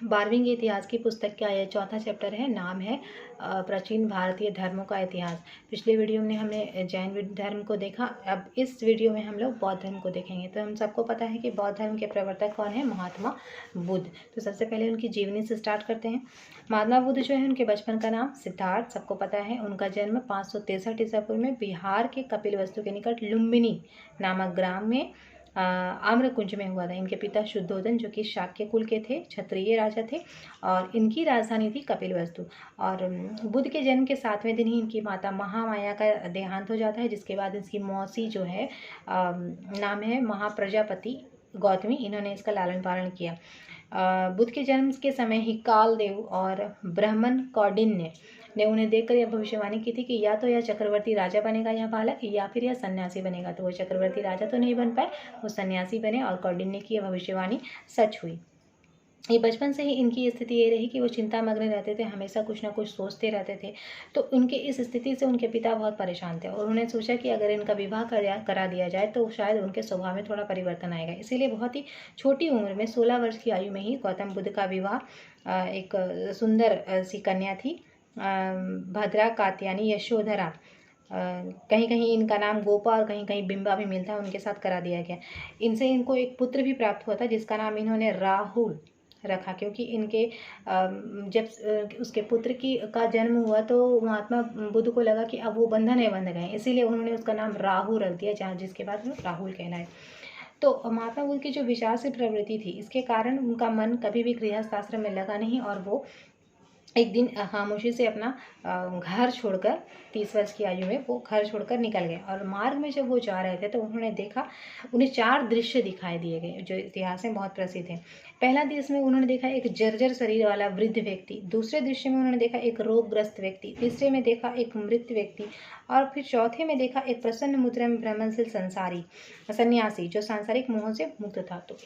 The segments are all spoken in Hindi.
12वीं इतिहास की पुस्तक का यह चौथा चैप्टर है। नाम है प्राचीन भारतीय धर्मों का इतिहास। पिछले वीडियो में हमने जैन धर्म को देखा, अब इस वीडियो में हम लोग बौद्ध धर्म को देखेंगे। तो हम सबको पता है कि बौद्ध धर्म के प्रवर्तक कौन है, महात्मा बुद्ध। तो सबसे पहले उनकी जीवनी से स्टार्ट करते हैं। महात्मा बुद्ध जो है, उनके बचपन का नाम सिद्धार्थ सबको पता है। उनका जन्म 563 ईसा पूर्व में बिहार के कपिलवस्तु के निकट लुम्बिनी नामक ग्राम में आम्रकुंज में हुआ था। इनके पिता शुद्धोधन जो कि शाक्य कुल के थे, क्षत्रिय राजा थे, और इनकी राजधानी थी कपिलवस्तु। और बुद्ध के जन्म के 7वें दिन ही इनकी माता महामाया का देहांत हो जाता है, जिसके बाद इसकी मौसी जो है नाम है महाप्रजापति गौतमी, इन्होंने इसका लालन पालन किया। बुद्ध के जन्म के समय ही कालदेव और ब्राह्मण कौंडिन्य ने उन्हें देखकर यह भविष्यवाणी की थी कि या तो यह चक्रवर्ती राजा बनेगा यह बालक, या फिर यह सन्यासी बनेगा। तो वो चक्रवर्ती राजा तो नहीं बन पाए, वो सन्यासी बने, और कौंडिन्य की यह भविष्यवाणी सच हुई। ये बचपन से ही इनकी स्थिति ये रही कि वो चिंतामग्न रहते थे, हमेशा कुछ ना कुछ सोचते रहते थे। तो उनके इस स्थिति से उनके पिता बहुत परेशान थे, और उन्होंने सोचा कि अगर इनका विवाह करा दिया जाए तो शायद उनके स्वभाव में थोड़ा परिवर्तन आएगा। इसीलिए बहुत ही छोटी उम्र में 16 वर्ष की आयु में ही गौतम बुद्ध का विवाह एक सुंदर सी कन्या थी, भद्रा कात्यायनी यशोधरा, कहीं कहीं इनका नाम गोपा और कहीं कहीं बिंबा भी मिलता है, उनके साथ करा दिया गया। इनसे इनको एक पुत्र भी प्राप्त हुआ था, जिसका नाम इन्होंने राहुल रखा, क्योंकि इनके जब उसके पुत्र का जन्म हुआ तो महात्मा बुद्ध को लगा कि अब वो बंधन है बंध गए, इसीलिए उन्होंने उसका नाम राहु रख दिया, जहाँ जिसके बाद राहुल कहलाए। तो महात्मा बुद्ध की जो विचार से प्रवृत्ति थी, इसके कारण उनका मन कभी भी गृहस्थ आश्रम में लगा नहीं, और वो एक दिन खामोशी से अपना घर छोड़कर 30 वर्ष की आयु में वो घर छोड़कर निकल गए। और मार्ग में जब वो जा रहे थे तो उन्होंने देखा, उन्हें 4 दृश्य दिखाई दिए गए जो इतिहास में बहुत प्रसिद्ध हैं। पहला दृश्य में उन्होंने देखा एक जर्जर शरीर वाला वृद्ध व्यक्ति, दूसरे दृश्य में उन्होंने देखा एक रोगग्रस्त व्यक्ति, तीसरे में देखा एक मृत व्यक्ति, और फिर चौथे में देखा एक प्रसन्न मुद्रा में ब्रह्मशील सन्यासी जो सांसारिक मोह से मुक्त था। तो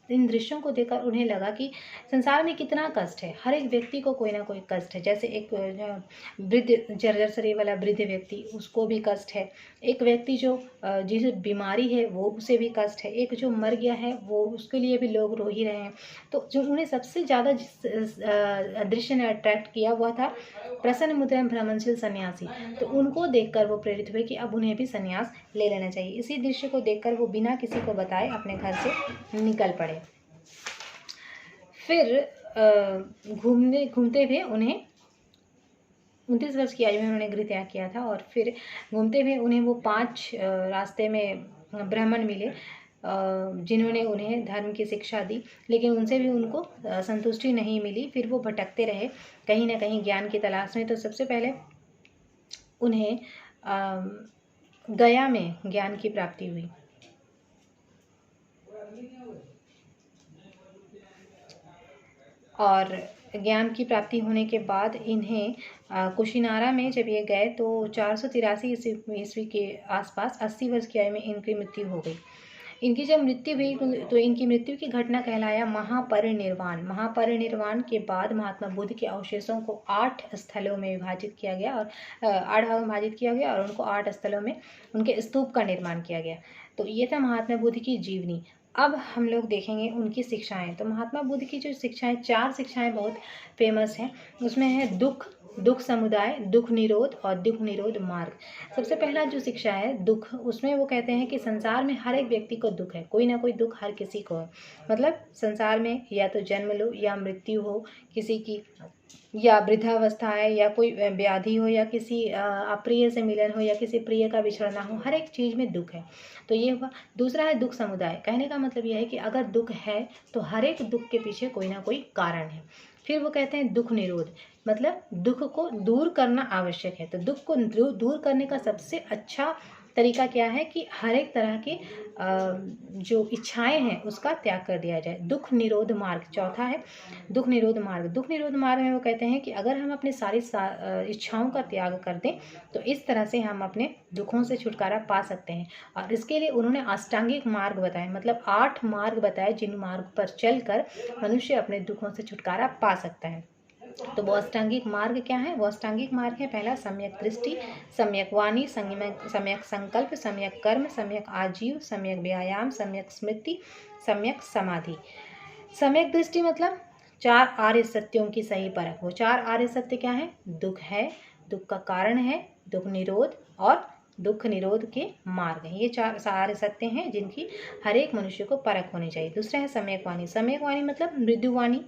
इन दृश्यों को देखकर उन्हें लगा कि संसार में कितना कष्ट है, हर एक व्यक्ति को कोई ना कोई कष्ट है। जैसे एक वृद्ध जर्जर शरीर वाला वृद्ध व्यक्ति, उसको भी कष्ट है। एक व्यक्ति जो जिसे बीमारी है वो उसे भी कष्ट है। एक जो मर गया है वो उसके लिए भी लोग रो ही रहे हैं। तो जो उन्हें सबसे ज़्यादा जिस दृश्य ने अट्रैक्ट किया वह था प्रसन्न मुद्रा भ्रमणशील सन्यासी। तो उनको देखकर वो प्रेरित हुए कि अब उन्हें भी संन्यास ले लेना चाहिए। इसी दृश्य को देखकर वो बिना किसी को बताए अपने घर से निकल पड़े। फिर घूमते हुए उन्हें 29 वर्ष की आयु में उन्होंने गृह त्याग किया था, और फिर घूमते हुए उन्हें वो 5 रास्ते में ब्राह्मण मिले जिन्होंने उन्हें धर्म की शिक्षा दी, लेकिन उनसे भी उनको संतुष्टि नहीं मिली। फिर वो भटकते रहे कहीं ना कहीं ज्ञान की तलाश में। तो सबसे पहले उन्हें गया में ज्ञान की प्राप्ति हुई, और ज्ञान की प्राप्ति होने के बाद इन्हें कुशीनारा में जब ये गए तो 483 ईस्वी के आसपास 80 वर्ष की आयु में इनकी मृत्यु हो गई। इनकी जब मृत्यु हुई तो इनकी मृत्यु की घटना कहलाया महापरिनिर्वाण। महापरिनिर्वाण के बाद महात्मा बुद्ध के अवशेषों को 8 स्थलों में विभाजित किया गया, और 8 भागों में विभाजित किया गया, और उनको 8 स्थलों में उनके स्तूप का निर्माण किया गया। तो ये था महात्मा बुद्ध की जीवनी। अब हम लोग देखेंगे उनकी शिक्षाएं। तो महात्मा बुद्ध की जो शिक्षाएं, 4 शिक्षाएं बहुत फेमस हैं। उसमें है दुख समुदाय, दुख निरोध और दुख निरोध मार्ग। सबसे पहला जो शिक्षा है दुख, उसमें वो कहते हैं कि संसार में हर एक व्यक्ति को दुख है, कोई ना कोई दुख हर किसी को है। मतलब संसार में या तो जन्म लो, या मृत्यु हो किसी की, या वृद्धावस्था है, या कोई व्याधि हो, या किसी अप्रिय से मिलन हो, या किसी प्रिय का बिछड़ना हो, हर एक चीज़ में दुख है। तो ये हुआ। दूसरा है दुख समुदाय। कहने का मतलब यह है कि अगर दुख है तो हर एक दुख के पीछे कोई ना कोई कारण है। फिर वो कहते हैं दुख निरोध, मतलब दुख को दूर करना आवश्यक है। तो दुख को दूर करने का सबसे अच्छा तरीका क्या है कि हर एक तरह की जो इच्छाएं हैं उसका त्याग कर दिया जाए। दुख निरोध मार्ग चौथा है, दुख निरोध मार्ग। दुख निरोध मार्ग में वो कहते हैं कि अगर हम अपनी सारी इच्छाओं का त्याग कर दें तो इस तरह से हम अपने दुखों से छुटकारा पा सकते हैं। और इसके लिए उन्होंने अष्टांगिक मार्ग बताए, मतलब 8 मार्ग बताए जिन मार्ग पर चलकर मनुष्य अपने दुखों से छुटकारा पा सकता है। तो वो अष्टांगिक मार्ग क्या है? वो अष्टांगिक मार्ग है, पहला सम्यक दृष्टि, सम्यक वाणी, सम्यक संकल्प, सम्यक कर्म, सम्यक आजीव, सम्यक व्यायाम, सम्यक स्मृति, सम्यक समाधि। सम्यक दृष्टि मतलब 4 आर्य सत्यों की सही परख। वो 4 आर्य सत्य क्या है? दुख है, दुख का कारण है, दुख निरोध और दुख निरोध के मार्ग हैं। ये 4 सारे सत्य हैं जिनकी हर एक मनुष्य को परख होनी चाहिए। दूसरा है सम्यक वाणी। सम्यक वाणी मतलब मृदुवाणी।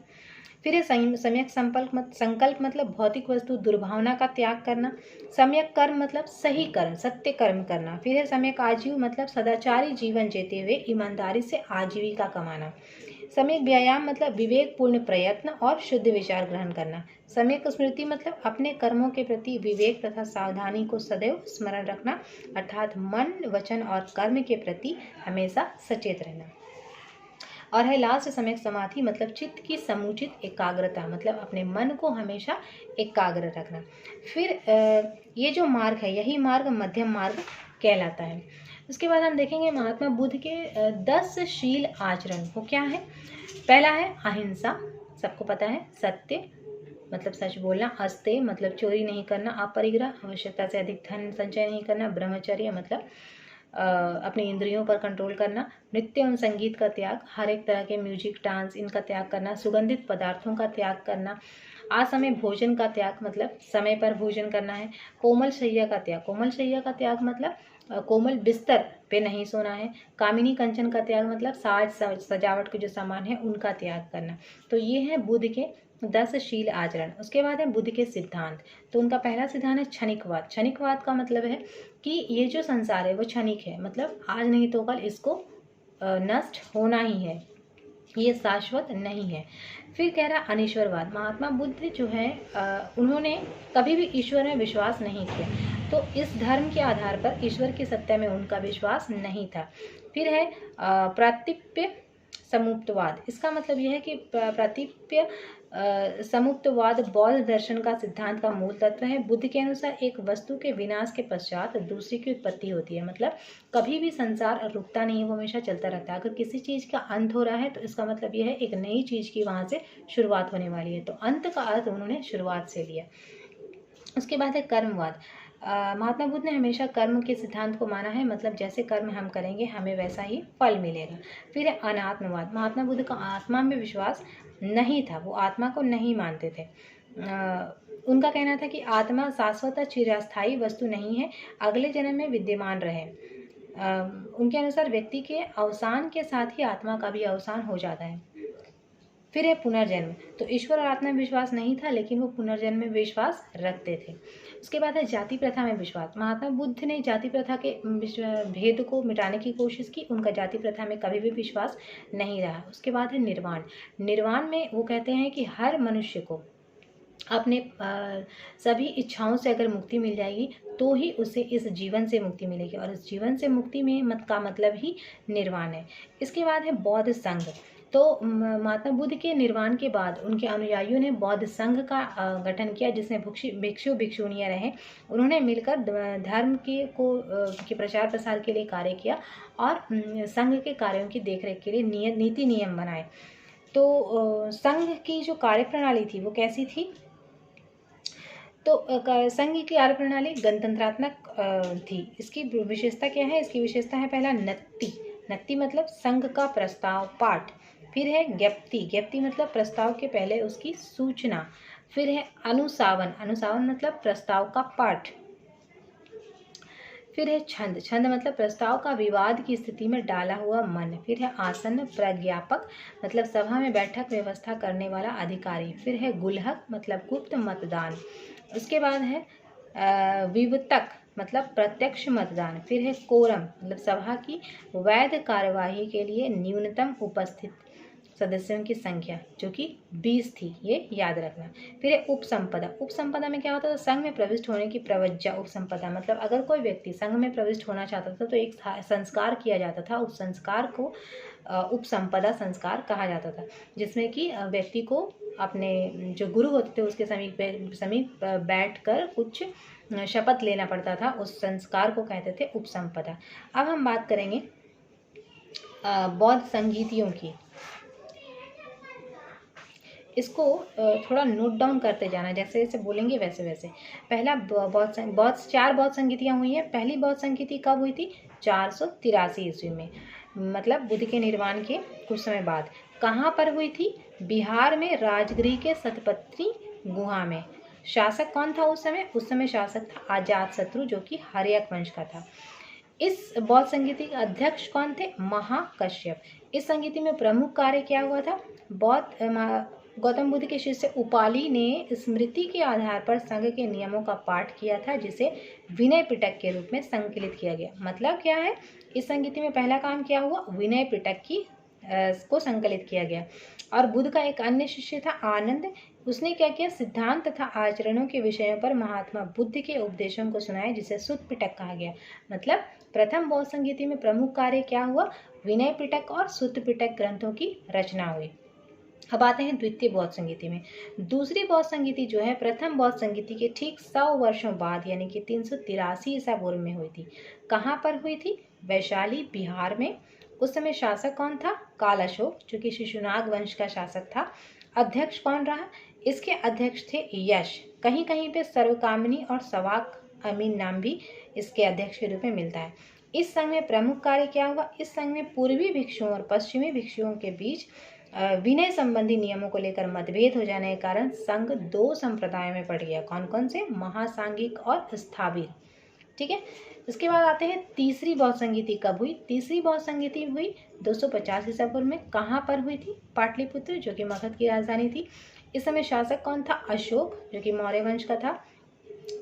फिर है सम्यक संकल्प मतलब भौतिक वस्तु दुर्भावना का त्याग करना। सम्यक कर्म मतलब सही कर्म, सत्य कर्म करना। फिर है सम्यक आजीव मतलब सदाचारी जीवन जीते हुए ईमानदारी से आजीविका कमाना। सम्यक व्यायाम मतलब विवेकपूर्ण प्रयत्न और शुद्ध विचार ग्रहण करना। सम्यक स्मृति मतलब अपने कर्मों के प्रति विवेक तथा सावधानी को सदैव स्मरण रखना, अर्थात मन, वचन और कर्म के प्रति हमेशा सचेत रहना। और है लास्ट सम्यक समाधि मतलब चित्त की समुचित एकाग्रता, मतलब अपने मन को हमेशा एकाग्र रखना। फिर ये जो मार्ग है यही मार्ग मध्यम मार्ग कहलाता है। उसके बाद हम देखेंगे महात्मा बुद्ध के 10 शील आचरण। वो क्या है? पहला है अहिंसा, सबको पता है। सत्य मतलब सच बोलना। अस्तेय मतलब चोरी नहीं करना। अपरिग्रह आवश्यकता से अधिक धन संचय नहीं करना। ब्रह्मचर्य मतलब अपनी इंद्रियों पर कंट्रोल करना। नृत्य एवं संगीत का त्याग, हर एक तरह के म्यूजिक, डांस इनका त्याग करना। सुगंधित पदार्थों का त्याग करना। असमय भोजन का त्याग मतलब समय पर भोजन करना है। कोमल शैया का त्याग, कोमल शैया का त्याग मतलब कोमल बिस्तर पे नहीं सोना है। कामिनी कंचन का त्याग मतलब साज सजावट के जो सामान है उनका त्याग करना। तो ये है बुद्ध के 10 शील आचरण। उसके बाद है बुद्ध के सिद्धांत। तो उनका पहला सिद्धांत है क्षणिकवाद। क्षणिकवाद का मतलब है कि ये जो संसार है वो क्षणिक है, मतलब आज नहीं तो कल इसको नष्ट होना ही है, ये शाश्वत नहीं है। फिर कह रहा अनीश्वरवाद। महात्मा बुद्ध जो है उन्होंने कभी भी ईश्वर में विश्वास नहीं किया, तो इस धर्म के आधार पर ईश्वर की सत्ता में उनका विश्वास नहीं था। फिर है प्रातिप्य समुप्तवाद। इसका मतलब यह है कि प्रातिप्य समुप्तवाद बौद्ध दर्शन का सिद्धांत का मूल तत्व है। बुद्ध के अनुसार एक वस्तु के विनाश के पश्चात दूसरी की उत्पत्ति होती है, मतलब कभी भी संसार रुकता नहीं है, वो हमेशा चलता रहता है। अगर किसी चीज़ का अंत हो रहा है तो इसका मतलब यह है एक नई चीज़ की वहाँ से शुरुआत होने वाली है। तो अंत का अर्थ उन्होंने शुरुआत से लिया। उसके बाद है कर्मवाद। महात्मा बुद्ध ने हमेशा कर्म के सिद्धांत को माना है, मतलब जैसे कर्म हम करेंगे हमें वैसा ही फल मिलेगा। फिर है अनात्मवाद। महात्मा बुद्ध का आत्मा में विश्वास नहीं था, वो आत्मा को नहीं मानते थे। उनका कहना था कि आत्मा शाश्वत चिरस्थायी वस्तु नहीं है, अगले जन्म में विद्यमान रहे। उनके अनुसार व्यक्ति के अवसान के साथ ही आत्मा का भी अवसान हो जाता है। फिर है पुनर्जन्म। तो ईश्वर और आत्मा में विश्वास नहीं था, लेकिन वो पुनर्जन्म में विश्वास रखते थे। उसके बाद है जाति प्रथा में विश्वास। महात्मा बुद्ध ने जाति प्रथा के भेद को मिटाने की कोशिश की, उनका जाति प्रथा में कभी भी विश्वास नहीं रहा। उसके बाद है निर्वाण। निर्वाण में वो कहते हैं कि हर मनुष्य को अपने सभी इच्छाओं से अगर मुक्ति मिल जाएगी तो ही उसे इस जीवन से मुक्ति मिलेगी, और इस जीवन से मुक्ति में का मतलब ही निर्वाण है। इसके बाद है बौद्ध संघ। तो महात्मा बुद्ध के निर्वाण के बाद उनके अनुयायियों ने बौद्ध संघ का गठन किया, जिसमें भिक्षु भिक्षुणियाँ रहे। उन्होंने मिलकर धर्म के प्रचार प्रसार के लिए कार्य किया और संघ के कार्यों की देखरेख के लिए नीति नियम बनाए। तो संघ की जो कार्यप्रणाली थी वो कैसी थी? तो संघ की कार्यप्रणाली गणतंत्रात्मक थी। इसकी विशेषता क्या है? इसकी विशेषता है पहला नत्ति। नत्ति मतलब संघ का प्रस्ताव पाठ। फिर है ज्ञप्ति। ज्ञप्ति मतलब प्रस्ताव के पहले उसकी सूचना। फिर है अनुसावन। अनुसावन मतलब प्रस्ताव का पाठ। फिर है छंद। छंद मतलब प्रस्ताव का विवाद की स्थिति में डाला हुआ मन। फिर है आसन प्रज्ञापक, मतलब सभा में बैठक व्यवस्था करने वाला अधिकारी। फिर है गुल्हक मतलब गुप्त मतदान। उसके बाद है विवतक मतलब प्रत्यक्ष मतदान। फिर है कोरम मतलब सभा की वैध कार्यवाही के लिए न्यूनतम उपस्थित सदस्यों की संख्या, जो कि 20 थी, ये याद रखना। फिर है उपसंपदा। उपसंपदा में क्या होता था? संघ में प्रविष्ट होने की प्रवज्जा। उपसंपदा मतलब अगर कोई व्यक्ति संघ में प्रविष्ट होना चाहता था तो एक संस्कार किया जाता था, उस संस्कार को उपसंपदा संस्कार कहा जाता था, जिसमें कि व्यक्ति को अपने जो गुरु होते थे उसके समीप बैठकर कुछ शपथ लेना पड़ता था, उस संस्कार को कहते थे उपसंपदा। अब हम बात करेंगे बौद्ध संगीतियों की। इसको थोड़ा नोट डाउन करते जाना, जैसे जैसे बोलेंगे वैसे वैसे। पहला चार बौद्ध संगीतियाँ हुई हैं। पहली बौद्ध संगीति कब हुई थी? 483 ईस्वी में। मतलब बुद्ध के निर्वाण के कुछ समय बाद। कहाँ पर हुई थी? बिहार में राजगृह के सतपत्री गुहा में। शासक कौन था उस समय? उस समय शासक था अजातशत्रु, जो कि हर्यक वंश का था। इस बौद्ध संगीति के अध्यक्ष कौन थे? महाकश्यप। इस संगीति में प्रमुख कार्य क्या हुआ था? गौतम बुद्ध के शिष्य उपाली ने स्मृति के आधार पर संघ के नियमों का पाठ किया था, जिसे विनय पिटक के रूप में संकलित किया गया। मतलब क्या है? इस संगीति में पहला काम क्या हुआ? विनय पिटक को संकलित किया गया। और बुद्ध का एक अन्य शिष्य था आनंद। उसने क्या किया? सिद्धांत तथा आचरणों के विषयों पर महात्मा बुद्ध के उपदेशों को सुनाया, जिसे सुत्त पिटक कहा गया। मतलब प्रथम बौद्ध संगीति में प्रमुख कार्य क्या हुआ? विनय पिटक और सुत्त पिटक ग्रंथों की रचना हुई। अब आते हैं द्वितीय बौद्ध संगीति में। दूसरी बौद्ध संगीति जो है प्रथम बौद्ध संगीति के ठीक 100 वर्षों बाद यानी कि 383 ईसा पूर्व में हुई थी। कहाँ पर हुई थी? वैशाली, बिहार में। उस समय शासक कौन था? काल अशोक, जो कि शिशुनाग वंश का शासक था। अध्यक्ष कौन रहा? इसके अध्यक्ष थे यश। कहीं कहीं पे सर्वकामिनी और सवाक अमीन नाम भी इसके अध्यक्ष के रूप में मिलता है। इस संघ में प्रमुख कार्य क्या हुआ? इस संघ में पूर्वी भिक्षुओं और पश्चिमी भिक्षुओं के बीच विनय संबंधी नियमों को लेकर मतभेद हो जाने के कारण संघ 2 संप्रदायों में पड़ गया। कौन कौन से? महासांघिक और स्थाविर। ठीक है। इसके बाद आते हैं तीसरी बौद्ध संगीति कब हुई? तीसरी बौद्ध संगीति हुई 250 ईसा पूर्व में। कहाँ पर हुई थी? पाटलिपुत्र, जो कि मगध की राजधानी थी। इस समय शासक कौन था? अशोक, जो कि मौर्य वंश का था।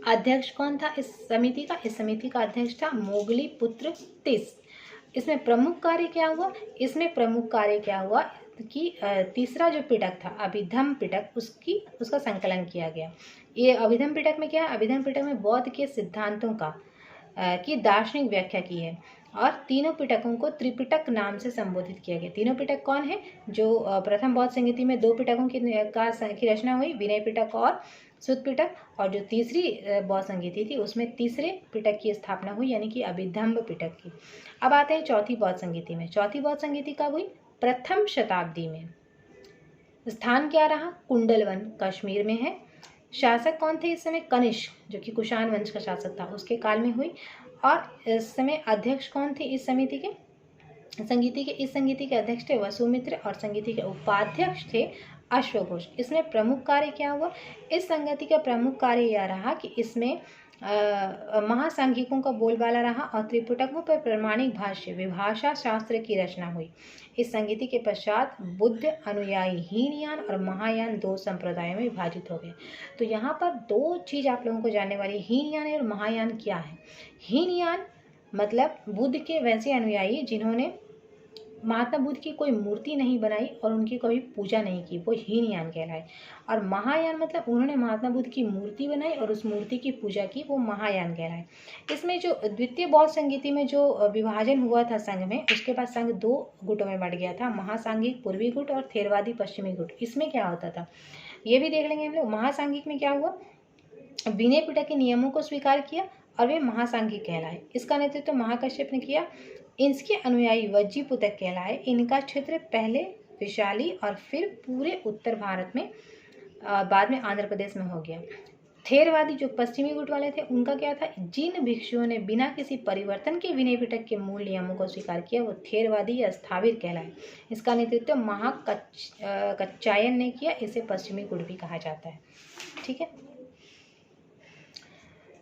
अध्यक्ष कौन था इस समिति का? इस समिति का अध्यक्ष था मोगली पुत्र तिस। इसमें प्रमुख कार्य क्या हुआ? इसमें प्रमुख कार्य क्या हुआ कि तीसरा जो पिटक था अभिधम पिटक, उसका संकलन किया गया। ये अभिधम पिटक में क्या है? अभिधम पिटक में बौद्ध के सिद्धांतों की दार्शनिक व्याख्या की है। और तीनों पिटकों को त्रिपिटक नाम से संबोधित किया गया। तीनों पिटक कौन है? जो प्रथम बौद्ध संगीति में 2 पिटकों की रचना हुई, विनय पिटक और सुत्त पिटक। और जो तीसरी बौद्ध संगीति थी उसमें तीसरे पिटक की स्थापना हुई, यानी कि अभिधम्ब पिटक की। अब आते हैं चौथी बौद्ध संगीति में। चौथी बौद्ध संगीति कब हुई? प्रथम शताब्दी में। स्थान क्या रहा? कुंडलवन, कश्मीर में है। शासक कौन थे इस समय? कनिष्क, जो कि कुषाण वंश का शासक था, उसके काल में हुई। और इस समय अध्यक्ष कौन थे इस संगीति के अध्यक्ष थे वसुमित्र, और संगीति के उपाध्यक्ष थे अश्वघोष। इसमें प्रमुख कार्य क्या हुआ? इस संगति का प्रमुख कार्य यह रहा कि इसमें महासांघिकों का बोलबाला रहा और त्रिपिटकों पर प्रमाणिक भाष्य विभाषा शास्त्र की रचना हुई। इस संगीति के पश्चात बुद्ध अनुयायी हीनयान और महायान 2 संप्रदायों में विभाजित हो गए। तो यहाँ पर 2 चीज़ आप लोगों को जानने वाली। हीनयान और महायान क्या है? हीनयान मतलब बुद्ध के वैसे अनुयायी जिन्होंने महात्मा बुद्ध की कोई मूर्ति नहीं बनाई और उनकी कभी पूजा नहीं की, वो हीनयान कहलाए। और महायान मतलब उन्होंने महात्मा बुद्ध की मूर्ति बनाई और उस मूर्ति की पूजा की, वो महायान कहलाए। इसमें जो द्वितीय बौद्ध संगीति में जो विभाजन हुआ था संघ में, उसके बाद संघ 2 गुटों में बढ़ गया था, महासांघिक पूर्वी गुट और थेरवादी पश्चिमी गुट। इसमें क्या होता था ये भी देख लेंगे हम लोग। महासांघिक में क्या हुआ? विनय पिटक के नियमों को स्वीकार किया और वे महासांघिक कहलाए। इसका नेतृत्व महाकश्यप ने किया। इसके अनुयायी वज्जीपुतक कहलाए। इनका क्षेत्र पहले विशाली और फिर पूरे उत्तर भारत में, बाद में आंध्र प्रदेश में हो गया। थेरवादी जो पश्चिमी गुट वाले थे उनका क्या था? जिन भिक्षुओं ने बिना किसी परिवर्तन के विनय पिटक के मूल नियमों को स्वीकार किया वो थेरवादी या स्थाविर कहलाए। इसका नेतृत्व महाकच्चायन ने किया। इसे पश्चिमी गुट भी कहा जाता है। ठीक है,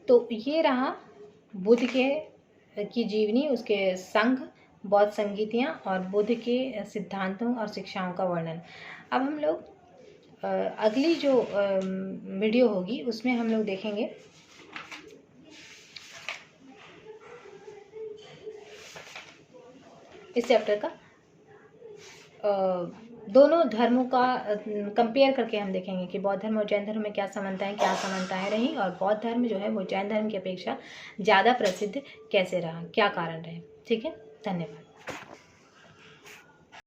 तो ये रहा बुद्ध की जीवनी, उसके संघ, बौद्ध संगीतियाँ और बुद्ध के सिद्धांतों और शिक्षाओं का वर्णन। अब हम लोग अगली जो वीडियो होगी उसमें हम लोग देखेंगे इस चैप्टर का दोनों धर्मों का कंपेयर करके हम देखेंगे कि बौद्ध धर्म और जैन धर्म में क्या समानताएं रही और बौद्ध धर्म जो है वो जैन धर्म की अपेक्षा ज़्यादा प्रसिद्ध कैसे रहा, क्या कारण रहे। ठीक है, धन्यवाद।